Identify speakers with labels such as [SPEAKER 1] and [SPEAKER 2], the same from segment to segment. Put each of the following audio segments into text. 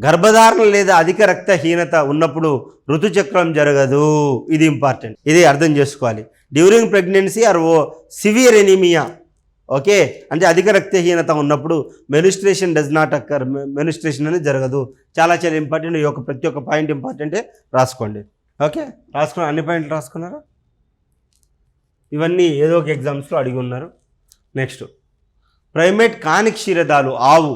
[SPEAKER 1] గర్భధారణ లేదా అధిక రక్తహీనత ఉన్నప్పుడు ఋతుచక్రం జరగదు. ఇది ఇంపార్టెంట్, ఇది అర్థం చేసుకోవాలి. During pregnancy or severe anaemia, okay, అంటే అధిక రక్తహీనత ఉన్నప్పుడు menstruation does not occur, menstruation అనేది జరగదు. చాలా చాలా ఇంపార్టెంట్. ఈ యొక్క ప్రతి ఒక్క పాయింట్ ఇంపార్టెంటే, రాసుకోండి. ఓకే, రాసుకున్న అన్ని పాయింట్లు రాసుకున్నారా? ఇవన్నీ ఏదో ఒక ఎగ్జామ్స్లో అడిగి ఉన్నారు. నెక్స్ట్, ప్రైమేట్ కాని క్షీరదాలు ఆవు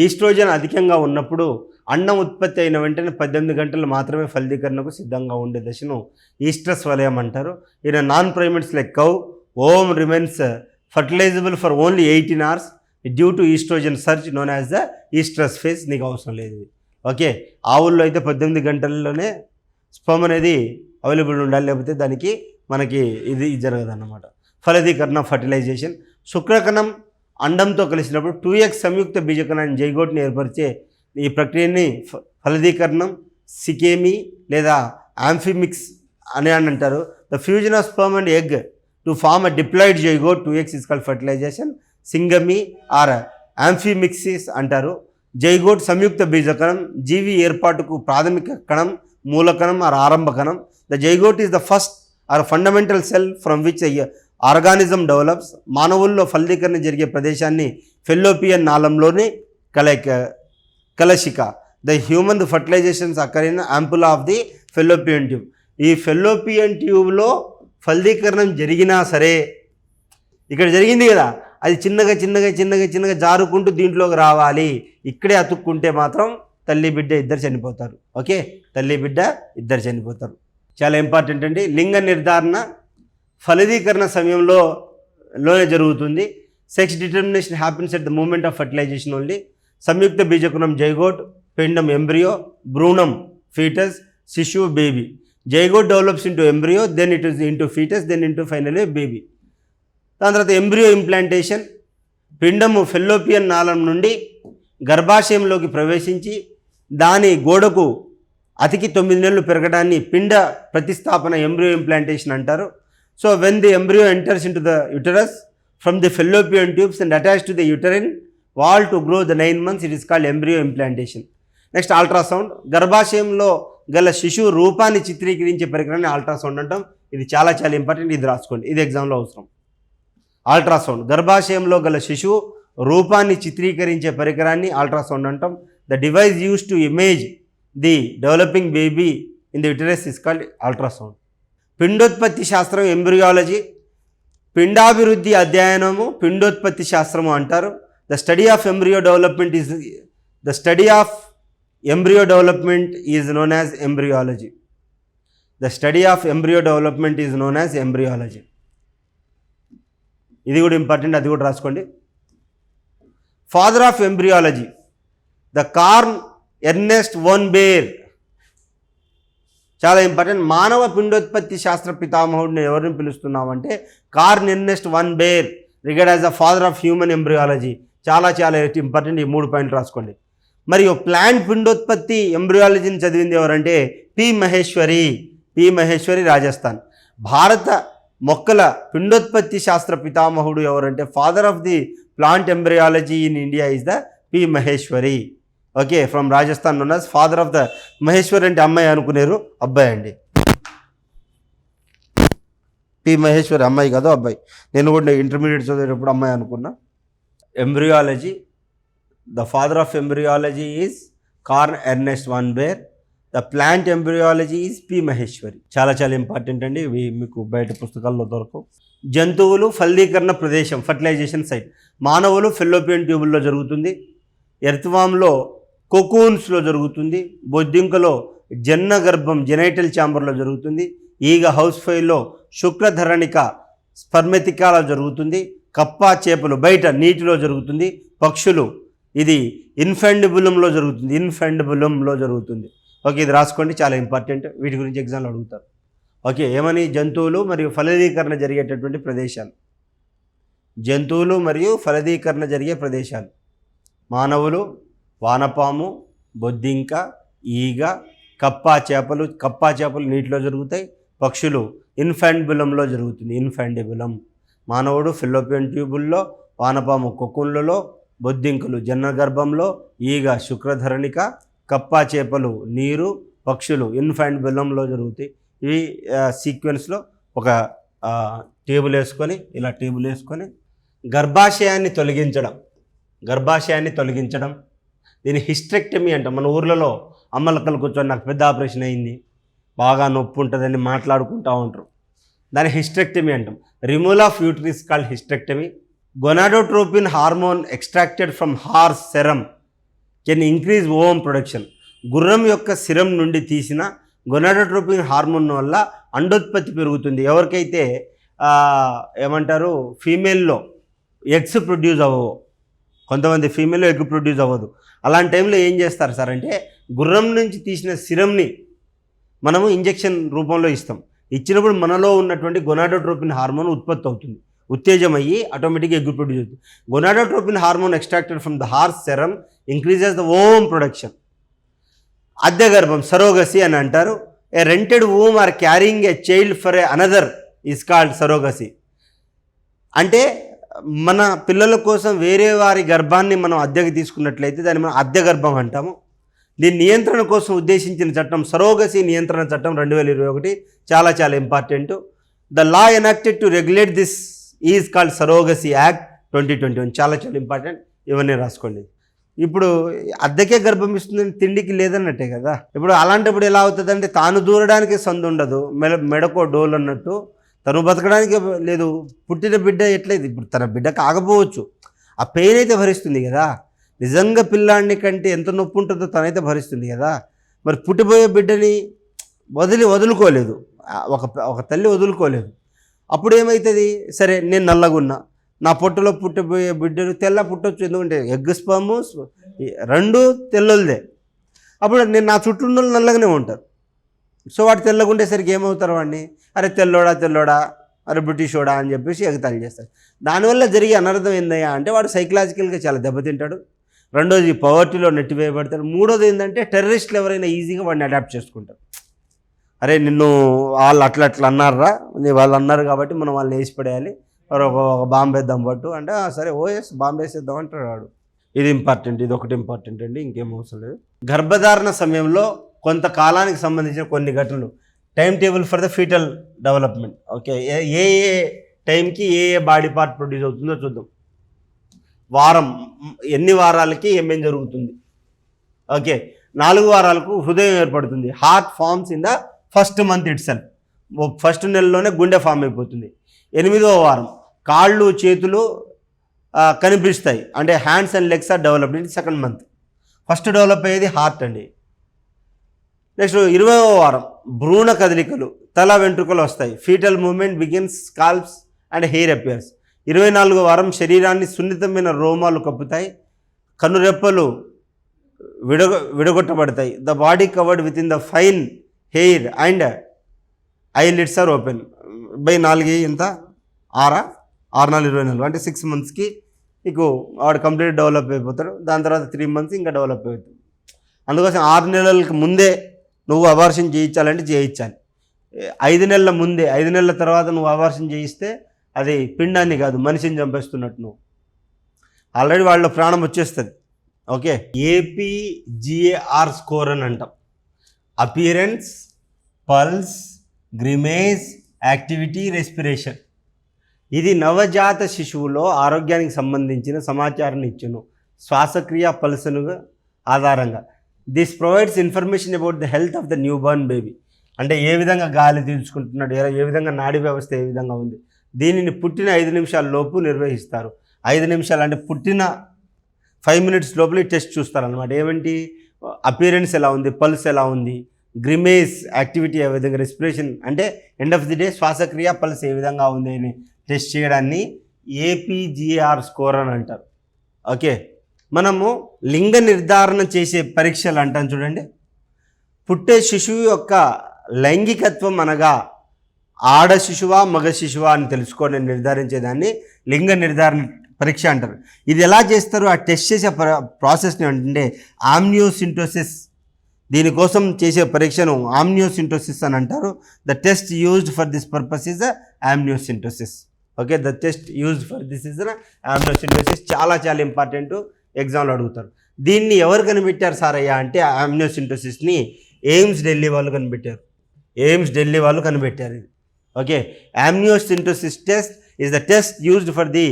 [SPEAKER 1] ఈస్ట్రోజన్ అధికంగా ఉన్నప్పుడు అండం ఉత్పత్తి అయిన వెంటనే 18 గంటలు మాత్రమే ఫలదీకరణకు సిద్ధంగా ఉండే దశను ఈస్ట్రస్ వలయం అంటారు. ఈయన non primates like cow ovum remains fertilizable for only 18 hours due to oestrogen సర్చ్ known as the oestrus phase. నీకు అవసరం లేదు. ఓకే, ఆవుల్లో అయితే 18 గంటల్లోనే స్పర్మ్ అనేది అవైలబుల్ ఉండాలి, లేకపోతే దానికి మనకి ఇది జరగదన్నమాట. ఫలదీకరణ ఫర్టిలైజేషన్. శుక్రకణం అండంతో కలిసినప్పుడు 2x సంయుక్త బీజకణాన్ని జైగోట్ని ఏర్పరిచే ఈ ప్రక్రియని ఫలదీకరణం, సికేమీ లేదా యాంఫిమిక్స్ అని అంటారు. The fusion of sperm and egg to form a diploid zygote 2x is called fertilization. Syngamy or amphimixis అంటారు. జైగోట్ సంయుక్త బీజకణం జీవి ఏర్పాటుకు ప్రాథమిక కణం, మూలకణం ఆర్ ఆరంభ కణం. The zygote is the first or fundamental cell from which organism develops. మానవుల్లో ఫలదీకరణ జరిగే ప్రదేశాన్ని ఫెల్లోపియన్ నాళంలోని కలశిక. The human fertilizations occur in ampulla of the Fallopian tube. ఈ ఫెల్లోపియన్ ట్యూబ్లో ఫలదీకరణం జరిగినా సరే, ఇక్కడ జరిగింది కదా, అది చిన్నగా చిన్నగా చిన్నగా చిన్నగా జారుకుంటూ దీంట్లోకి రావాలి. ఇక్కడే అతుక్కుంటే మాత్రం తల్లి బిడ్డ ఇద్దరు చనిపోతారు. ఓకే, తల్లి బిడ్డ ఇద్దరు చనిపోతారు. చాలా ఇంపార్టెంట్ అండి. లింగ నిర్ధారణ ఫలదీకరణ సమయంలోనే జరుగుతుంది. Sex determination happens at the moment of fertilization only. సంయుక్త బీజకణం జైగోట్, పిండం ఎంబ్రియో, భ్రూణం ఫీటస్, శిశువు baby. Zygote develops into embryo, then it is into foetus, then into finally baby. దాని తర్వాత ఎంబ్రియో ఇంప్లాంటేషన్. పిండము ఫెల్లోపియన్ నాళం నుండి గర్భాశయంలోకి ప్రవేశించి దాని గోడకు అతికి 9 నెలలు పెరగడాన్ని పిండ ప్రతిస్థాపన, ఎంబ్రియో ఇంప్లాంటేషన్ అంటారు. So when the embryo enters into the uterus from the fallopian tubes and attach to the uterine wall to grow the 9 months, it is called embryo implantation. Next, ultrasound. గర్భాశయంలో గల శిశువు రూపాన్ని చిత్రీకరించే పరికరాన్ని ultrasound అంటాం. ఇది చాలా చాలా ఇంపార్టెంట్, ఇది రాసుకోండి, ఇది ఎగ్జామ్లో అవసరం. అల్ట్రాసౌండ్, గర్భాశయంలో గల శిశువు రూపాన్ని చిత్రీకరించే పరికరాన్ని అల్ట్రాసౌండ్ అంటాం. The device use to image the developing baby in the uterus is called ultrasound. పిండోత్పత్తి శాస్త్రం, ఎంబ్రియాలజీ. పిండాభివృద్ధి అధ్యయనము పిండోత్పత్తి శాస్త్రము అంటారు. The study of embryo development is known as embryology. The study of embryo development is known as embryology. ఇది కూడా important, అది కూడా రాసుకోండి. Father of embryology, the Karl Ernst von Baer. చాలా ఇంపార్టెంట్. మానవ పిండోత్పత్తి శాస్త్ర పితామహుడిని ఎవరిని పిలుస్తున్నామంటే Karl Ernst von bear, regard as the father of human embryology. చాలా చాలా ఇంపార్టెంట్, ఈ 3 పాయింట్లు రాసుకోండి. మరియు ప్లాంట్ పిండోత్పత్తి ఎంబ్రియాలజీని చదివింది ఎవరంటే పి మహేశ్వరి, రాజస్థాన్. భారత మొక్కల పిండోత్పత్తి శాస్త్ర పితామహుడు ఎవరంటే father of the plant embryology in India is the P Maheshwari. Okay, from Rajasthan known as father of the. Maheshwari అంటే అమ్మాయి అనుకునేరు, అబ్బాయి అండి. పి మహేశ్వరి అమ్మాయి కాదు, అబ్బాయి. నేను కూడా ఇంటర్మీడియట్ చదివేటప్పుడు అమ్మాయి అనుకున్నా. Embryology, the father of embryology is Karl Ernst von Baer. The plant embryology is P Maheshwari. చాలా చాలా ఇంపార్టెంట్ అండి, ఇవి మీకు బయట పుస్తకాల్లో దొరకవు. జంతువులు ఫలదీకరణ ప్రదేశం, ఫర్టిలైజేషన్ సైట్. మానవులు ఫెల్లోపియన్ ట్యూబుల్లో జరుగుతుంది. ఎర్త్వామ్లో కోకూన్స్లో జరుగుతుంది. బొద్దింకలో జన్న గర్భం, జెనైటల్ ఛాంబర్లో జరుగుతుంది. ఈగ హౌస్ ఫైల్లో శుక్రధరణిక స్పర్మెతికాలో జరుగుతుంది. కప్పా చేపలు బయట నీటిలో జరుగుతుంది. పక్షులు ఇది ఇన్ఫెండిబులంలో జరుగుతుంది. ఓకే, ఇది రాసుకోండి, చాలా ఇంపార్టెంట్. వీటి గురించి ఎగ్జామ్లో అడుగుతారు. ఓకే, ఏమని? జంతువులు మరియు ఫలదీకరణ జరిగేటటువంటి ప్రదేశాలు. జంతువులు మరియు ఫలదీకరణ జరిగే ప్రదేశాలు. మానవులు, వానపాము, బొద్దింక, ఈగ, కప్పా చేపలు నీటిలో జరుగుతాయి. పక్షులు ఇన్ఫెండిబులంలో జరుగుతుంది. మానవుడు ఫెల్లోపియన్ ట్యూబుల్లో, వానపాము కొక్కున్లలో, బొద్దింకలు జన్న గర్భంలో, ఈగ శుక్రధరణిక కప్పా చేపలు నీరు, పక్షులు ఇన్ఫాంట్ బెల్లంలో జరుగుతాయి. ఇవి సీక్వెన్స్లో ఒక టేబుల్ వేసుకొని ఇలా టేబుల్ వేసుకొని గర్భాశయాన్ని తొలగించడం దీన్ని హిస్టెక్టమీ అంటాం. మన ఊర్లలో అమ్మలక్కలు కూర్చొని నాకు పెద్ద ఆపరేషన్ అయింది, బాగా నొప్పి ఉంటుందని మాట్లాడుకుంటూ ఉంటారు. దాన్ని హిస్టెక్టమీ అంటాం. Removal of uterus called hysterectomy. Gonadotropin hormone extracted from horse serum can increase ovum production. గుర్రం యొక్క సిరం నుండి తీసిన గొనాడోట్రోపిన్ హార్మోన్ వల్ల అండోత్పత్తి పెరుగుతుంది. ఎవరికైతే ఏమంటారు ఫీమేల్లో ఎగ్స్ ప్రొడ్యూస్ అవ్వవు, కొంతమంది ఫీమేల్లో ఎగ్ ప్రొడ్యూస్ అవ్వదు. అలాంటి టైంలో ఏం చేస్తారు సార్ అంటే గుర్రం నుంచి తీసిన సిరంని మనము ఇంజెక్షన్ రూపంలో ఇస్తాం. ఇచ్చినప్పుడు మనలో ఉన్నటువంటి గొనాడోట్రోపిన్ హార్మోన్ ఉత్పత్తి అవుతుంది, ఉత్తేజం అయ్యి ఆటోమేటిక్గా ఎగ్ ప్రొడ్యూస్ అవుతుంది. Gonadotropin hormone extracted from the horse serum increases the ovum production. అద్దె గర్భం సరోగసీ అని అంటారు. A rented womb or carrying a child for a another is called surrogacy. అంటే మన పిల్లల కోసం వేరే వారి గర్భాన్ని మనం అద్దెకి తీసుకున్నట్లయితే దాన్ని మనం అద్దె గర్భం అంటాము. దీని నియంత్రణ కోసం ఉద్దేశించిన చట్టం సరోగసీ నియంత్రణ చట్టం 2021 చాలా చాలా important. The law enacted to regulate this is called surrogacy act 2021 చాలా చాలా ఇంపార్టెంట్. ఇవన్నీ రాసుకోండి. ఇప్పుడు అద్దెకే గర్భం ఇస్తుందని తిండికి లేదన్నట్టే కదా. ఇప్పుడు అలాంటప్పుడు ఎలా అవుతుందంటే తాను దూరడానికి సందు ఉండదు, మెడకో డోలు అన్నట్టు తను బతకడానికి లేదు. పుట్టిన బిడ్డ ఎట్లయితే ఇప్పుడు తన బిడ్డ కాకపోవచ్చు, ఆ పెయిన్ అయితే భరిస్తుంది కదా. నిజంగా పిల్లాడిని కంటే ఎంత నొప్పి ఉంటుందో తనైతే భరిస్తుంది కదా. మరి పుట్టిపోయే బిడ్డని వదులుకోలేదు, ఒక తల్లి వదులుకోలేదు. అప్పుడు ఏమవుతుంది, సరే నేను నల్లగున్నా, నా పొట్టలో పుట్టిపోయే బిడ్డలు తెల్ల పుట్టొచ్చు, ఎందుకంటే ఎగ్ స్పర్మ్ రెండు తెల్లదే. అప్పుడు నేను నా చుట్టూ ఉన్న నల్లగానే ఉంటారు. సో వాడు తెల్లగుండేసరికి ఏమవుతారు, వాడిని అరే తెల్లోడా అరే బ్రిటిషోడా అని చెప్పేసి ఎగతాళి చేస్తారు. దానివల్ల జరిగే అనర్థం ఏందయ్యా అంటే వాడు సైకలాజికల్గా చాలా దెబ్బతింటాడు. రెండోది పవర్టీలో నెట్టివేయబడతాడు. మూడోది ఏంటంటే టెర్రరిస్టులు ఎవరైనా ఈజీగా వాడిని అడాప్ట్ చేసుకుంటారు. అరే నిన్ను వాళ్ళు అట్లా అన్నారా, వాళ్ళు అన్నారు కాబట్టి మనం వాళ్ళని వేసి పడేయాలి, ఒక బాంబు వేద్దాం పట్టు అంటే సరే ఓఎస్ బాంబు వేసేద్దాం అంటాడు వాడు. ఇది ఇంపార్టెంట్, ఇది ఒకటి ఇంపార్టెంట్ అండి, ఇంకేం అవసరం లేదు. గర్భధారణ సమయంలో కొంతకాలానికి సంబంధించిన కొన్ని ఘటనలు. Time table for the foetal development. Okay, ఏ టైంకి ఏ బాడీ పార్ట్ ప్రొడ్యూస్ అవుతుందో చూద్దాం. వారం ఎన్ని వారాలకి ఏమేం జరుగుతుంది. ఓకే, 4 వారాలకు హృదయం ఏర్పడుతుంది. Heart forms in the first month itself. First నెలలోనే గుండె ఫామ్ అయిపోతుంది. 8వ వారం కాళ్ళు చేతులు కనిపిస్తాయి, అంటే hands and legs are developed in second month. First develop అయ్యేది హార్ట్ అండి. నెక్స్ట్ 20వ వారం భ్రూణ కదలికలు, తల వెంట్రుకలు వస్తాయి. Foetal movement begins, scalps and hair appears. 24వ వారం శరీరాన్ని సున్నితమైన రోమాలు కప్పుతాయి, కనురెప్పలు విడగొట్టబడతాయి. The body covered with in the fine hair and eyelids are open. 4 ఎంత 6 4 24 అంటే 6 మంత్స్కి నీకు వాడు కంప్లీట్ డెవలప్ అయిపోతాడు. దాని తర్వాత 3 మంత్స్ ఇంకా డెవలప్ అవుతుంది. అందుకోసం 6 నెలలకు ముందే నువ్వు అబార్షన్ చేయించాలంటే చేయించాలి. 5 నెలల ముందే, 5 నెలల తర్వాత నువ్వు అబార్షన్ చేయిస్తే అది పిండాన్ని కాదు మనిషిని చంపేస్తున్నట్టు. నువ్వు ఆల్రెడీ వాళ్ళ ప్రాణం వచ్చేస్తుంది. ఓకే, APGAR స్కోర్ అని అంటాం. Appearance, pulse, grimace, activity, respiration. ఇది నవజాత శిశువులో ఆరోగ్యానికి సంబంధించిన సమాచారాన్ని ఇచ్చును శ్వాసక్రియ పల్సును ఆధారంగా. This provides information about the health of the new Born baby. అంటే ఏ విధంగా గాలి పీల్చుకుంటున్నాడు, ఏ విధంగా నాడీ వ్యవస్థ ఏ విధంగా ఉంది. దీనిని పుట్టిన 5 నిమిషాల లోపు నిర్వహిస్తారు. 5 నిమిషాలు అంటే పుట్టిన 5 మినిట్స్ లోపల టెస్ట్ చూస్తారనమాట. ఏమిటి అపియరెన్స్ ఎలా ఉంది, పల్స్ ఎలా ఉంది, గ్రిమేజ్ యాక్టివిటీ ఏ విధంగా, రెస్పిరేషన్ అంటే ఎండ్ ఆఫ్ ది డే శ్వాసక్రియ పల్స్ ఏ విధంగా ఉంది అని టెస్ట్ చేయడాన్ని APGAR స్కోర్ అని అంటారు. ఓకే, మనము లింగ నిర్ధారణ చేసే పరీక్షలు అంటాం చూడండి. పుట్టే శిశువు యొక్క లైంగికత్వం అనగా ఆడ శిశువా మగ శిశువా అని తెలుసుకొని నిర్ధారించేదాన్ని లింగ నిర్ధారణ పరీక్ష అంటారు. ఇది ఎలా చేస్తారు, ఆ టెస్ట్ చేసే ప్రాసెస్ని అంటే ఆమ్నియోసింటోసిస్. దీనికోసం చేసే పరీక్షను ఆమ్నియోసింటోసిస్ అని అంటారు. The test used for this purpose is amniocentesis. Okay, the test used for this is amniocentesis. చాలా చాలా ఇంపార్టెంట్, ఎగ్జామ్లో అడుగుతారు. దీన్ని ఎవరు కనిపెట్టారు సారయ్య అంటే ఆమ్నియోసింటోసిస్ని ఎయిమ్స్ ఢిల్లీ వాళ్ళు కనిపెట్టారు. ఎయిమ్స్ ఢిల్లీ వాళ్ళు కనిపెట్టారు ఇది. Okay, amniocentesis test is the test used for the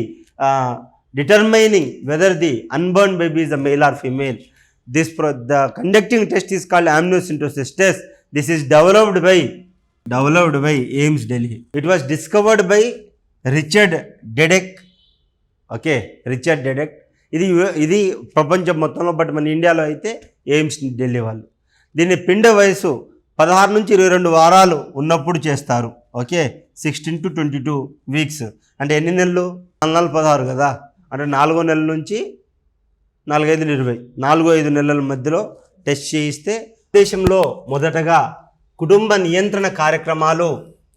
[SPEAKER 1] determining whether the unborn baby is a male or female. The conducting test is called amniocentesis test. This is developed by Ames Delhi. It was discovered by Richard Dedek. Okay, Richard Dedek. ఇది ప్రపంచం మొత్తంలో, but మన ఇండియాలో అయితే AIIMS Delhi వాళ్ళు. దీన్ని పిండ వయసు 16 నుంచి 22 వారాలు ఉన్నప్పుడు చేస్తారు. ఓకే, 16 to 22 వీక్స్ అంటే ఎన్ని నెలలు? 16 కదా, అంటే 4వ నెలల నుంచి 4-5-20 4-5 నెలల మధ్యలో టెస్ట్ చేయిస్తే, దేశంలో మొదటగా కుటుంబ నియంత్రణ కార్యక్రమాలు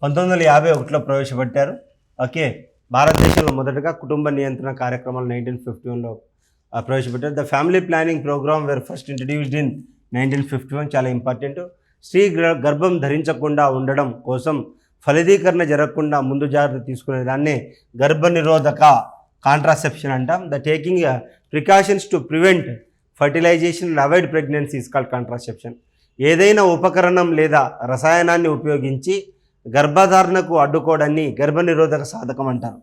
[SPEAKER 1] 1951లో ప్రవేశపెట్టారు. ఓకే, భారతదేశంలో మొదటగా కుటుంబ నియంత్రణ కార్యక్రమాలు 1951లో ప్రవేశపెట్టారు. The family planning programme were first introduced in 1951. చాలా ఇంపార్టెంట్. స్త్రీ గర్భం ధరించకుండా ఉండడం కోసం, ఫలదీకరణ జరగకుండా ముందు జాగ్రత్త తీసుకునే దాన్ని గర్భనిరోధక కాంట్రాసెప్షన్ అంటాం. The taking precautions to prevent fertilization and avoid pregnancy is called contraception. ఏదైనా ఉపకరణం లేదా రసాయనాన్ని ఉపయోగించి గర్భధారణకు అడ్డుకోవడాన్ని గర్భనిరోధక సాధకం అంటారు.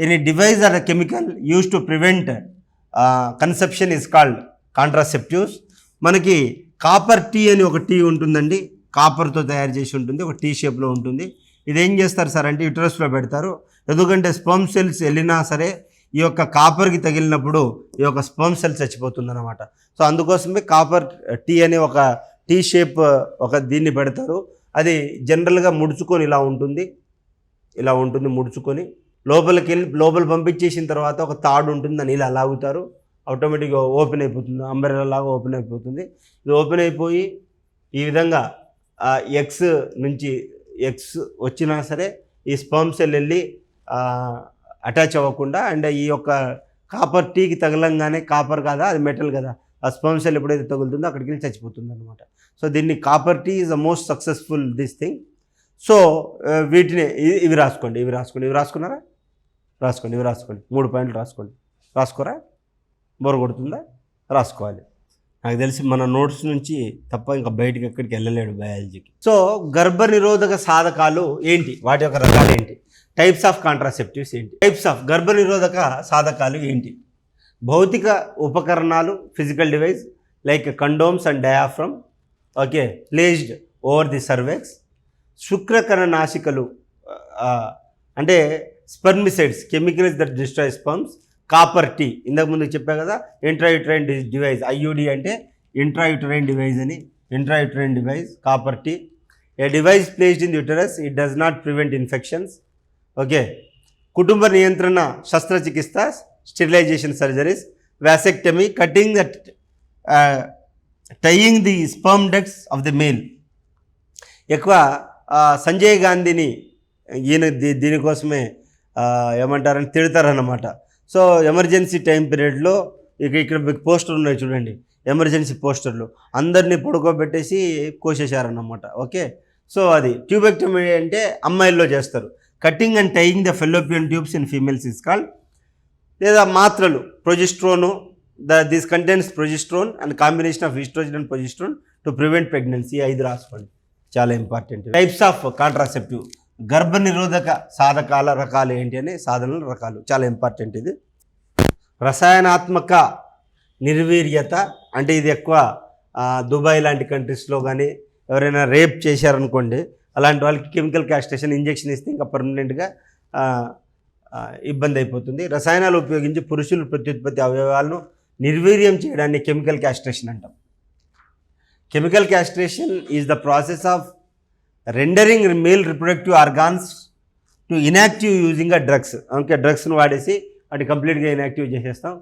[SPEAKER 1] Any device or chemical use to prevent conception is called contraceptives. మనకి కాపర్ టీ అని ఒక టీ ఉంటుందండి, కాపర్తో తయారు చేసి ఉంటుంది, ఒక టీ షేప్లో ఉంటుంది. ఇది ఏం చేస్తారు సార్ అంటే యూటరస్లో పెడతారు. ఎందుకంటే స్పర్మ్ సెల్స్ వెళ్ళినా సరే ఈ యొక్క కాపర్కి తగిలినప్పుడు ఈ యొక్క స్పర్మ్ సెల్ చచ్చిపోతుంది అన్నమాట. సో అందుకోసమే కాపర్ టీ అనే ఒక టీ షేప్ ఒక దీన్ని పెడతారు. అది జనరల్గా ముడుచుకొని ఇలా ఉంటుంది ముడుచుకొని లోపలికి వెళ్ళి లోపల పంపించేసిన తర్వాత ఒక తాడు ఉంటుంది, దాన్ని ఇలా లాగుతారు, ఆటోమేటిక్గా ఓపెన్ అయిపోతుంది, అంబ్రెల్లా లాగా ఓపెన్ అయిపోతుంది. ఇది ఓపెన్ అయిపోయి ఈ విధంగా ఎగ్స్ నుంచి ఎగ్స్ వచ్చినా సరే ఈ స్పర్మ్ సెల్ వెళ్ళి అటాచ్ అవ్వకుండా, అండ్ ఈ యొక్క కాపర్ టీకి తగలంగానే, కాపర్ కదా అది మెటల్ కదా, ఆ స్పర్మ్ సెల్ ఎప్పుడైతే తగులుతుందో అక్కడికి వెళ్ళి చచ్చిపోతుంది అనమాట. సో దీన్ని copper T is the most successful this thing. So వీటిని ఇవి రాసుకున్నారా? రాసుకోండి. 3 పాయింట్లు రాసుకోరా? బోర్ కొడుతుందా? రాసుకోవాలి. నాకు తెలిసి మన నోట్స్ నుంచి తప్ప ఇంకా బయటకి ఎక్కడికి వెళ్ళలేడు బయాలజీకి. సో గర్భనిరోధక సాధకాలు ఏంటి, వాటి యొక్క రకాలు ఏంటి, టైప్స్ ఆఫ్ కాంట్రాసెప్టివ్స్ ఏంటి, టైప్స్ ఆఫ్ గర్భనిరోధక సాధకాలు ఏంటి? భౌతిక ఉపకరణాలు, physical device like condoms and diaphragm, okay, placed over the cervix. శుక్రకణ నాశికలు అంటే spermicides, chemicals that destroy sperms. Copper T ఇంతకు ముందు చెప్పా కదా. ఇంట్రాయూటరైన్ డివైస్, ఐయుడి అంటే ఇంట్రాయూటరైన్ డివైస్ అని, intrauterine device copper T. A device placed in the uterus, it does not prevent infections. Okay, కుటుంబ నియంత్రణ శస్త్రచికిత్స, sterilisation surgeries, vasectomy, cutting that tying the sperm ducts of the male. ఎక్కువ సంజయ్ గాంధీని ఈయన దీనికోసమే ఏమంటారని తిడతారన్నమాట. సో ఎమర్జెన్సీ టైం పీరియడ్లో ఇక్కడ మీకు పోస్టర్ ఉన్నాయి చూడండి, ఎమర్జెన్సీ పోస్టర్లు అందరినీ పడుకోబెట్టేసి కోసేశారన్నమాట. ఓకే, సో అది ట్యూబెక్టమీ అంటే అమ్మాయిల్లో చేస్తారు. Cutting and tying the fallopian tubes in females is called. లేదా మాత్రలు, progesterone, this contains progesterone and combination of oestrogen and progesterone to prevent pregnancy. 5 రాసుకోండి, చాలా ఇంపార్టెంట్. టైప్స్ ఆఫ్ కాంట్రాసెప్టివ్, గర్భనిరోధక సాధకాల రకాలు ఏంటి అనే సాధనల రకాలు, చాలా ఇంపార్టెంట్. ఇది రసాయనాత్మక నిర్వీర్యత అంటే ఇది ఎక్కువ దుబాయ్ లాంటి కంట్రీస్లో కానీ ఎవరైనా రేప్ చేశారనుకోండి, అలాంటి వాళ్ళకి కెమికల్ క్యాస్ట్రేషన్ ఇంజెక్షన్ ఇస్తే ఇంకా పర్మనెంట్గా ఇబ్బంది అయిపోతుంది. రసాయనాలు ఉపయోగించి పురుషుల ప్రత్యుత్పత్తి అవయవాలను నిర్వీర్యం చేయడాన్ని కెమికల్ క్యాస్ట్రేషన్ అంటాం. Chemical castration is the process of rendering male reproductive organs to inactive using a drugs. Okay, డ్రగ్స్ను వాడేసి వాటి కంప్లీట్గా ఇన్యాక్టివ్ చేసేస్తాం.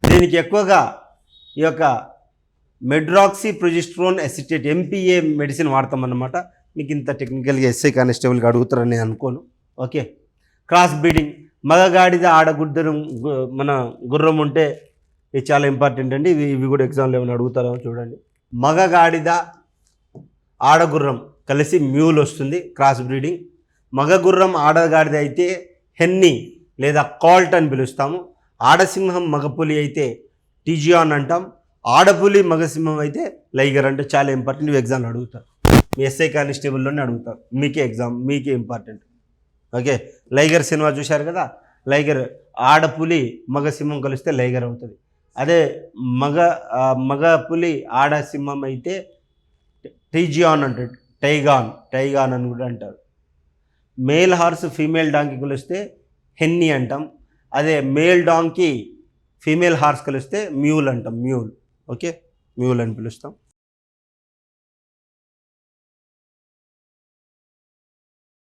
[SPEAKER 1] దీనికి ఎక్కువగా ఈ యొక్క medroxy progesterone acetate MPA medicine వాడతాం అన్నమాట. మీకు ఇంత టెక్నికల్గా ఎస్ఐ కానిస్టేబుల్కి అడుగుతారని నేను అనుకోను. ఓకే, క్రాస్ బ్రీడింగ్, మగగాడిద ఆడగుడ్డను మన గుర్రం ఉంటే ఇది చాలా ఇంపార్టెంట్ అండి. ఇవి కూడా ఎగ్జామ్లో ఏమైనా అడుగుతారో చూడండి. మగగాడిద ఆడగుర్రం కలిసి మ్యూల్ వస్తుంది, క్రాస్ బ్రీడింగ్. మగగుర్రం ఆడగాడిద అయితే హెన్నీ లేదా కాల్ట్ అని పిలుస్తాము. ఆడసింహం మగపులి అయితే టిజియాన్ అంటాం. ఆడపులి మగసింహం అయితే లైగర్ అంటే చాలా ఇంపార్టెంట్. ఇవి ఎగ్జామ్లు అడుగుతారు, మీ ఎస్ఐ కానిస్టేబుల్లోనే అడుగుతారు, మీకే ఇంపార్టెంట్. ఓకే, లైగర్ సినిమా చూశారు కదా, లైగర్ ఆడపులి మగసింహం కలిస్తే లైగర్ అవుతుంది. అదే మగ పులి ఆడ సింహం అయితే టీజియాన్ అంటాడు, టైగాన్ అని కూడా అంటారు. మేల్ హార్స్ ఫీమేల్ డాంకీ కలిస్తే హెన్నీ అంటాం. అదే మేల్ డాంకీ ఫీమేల్ హార్స్ కలిస్తే మ్యూల్ అంటాం. ఓకే, మ్యూల్ అని పిలుస్తాం.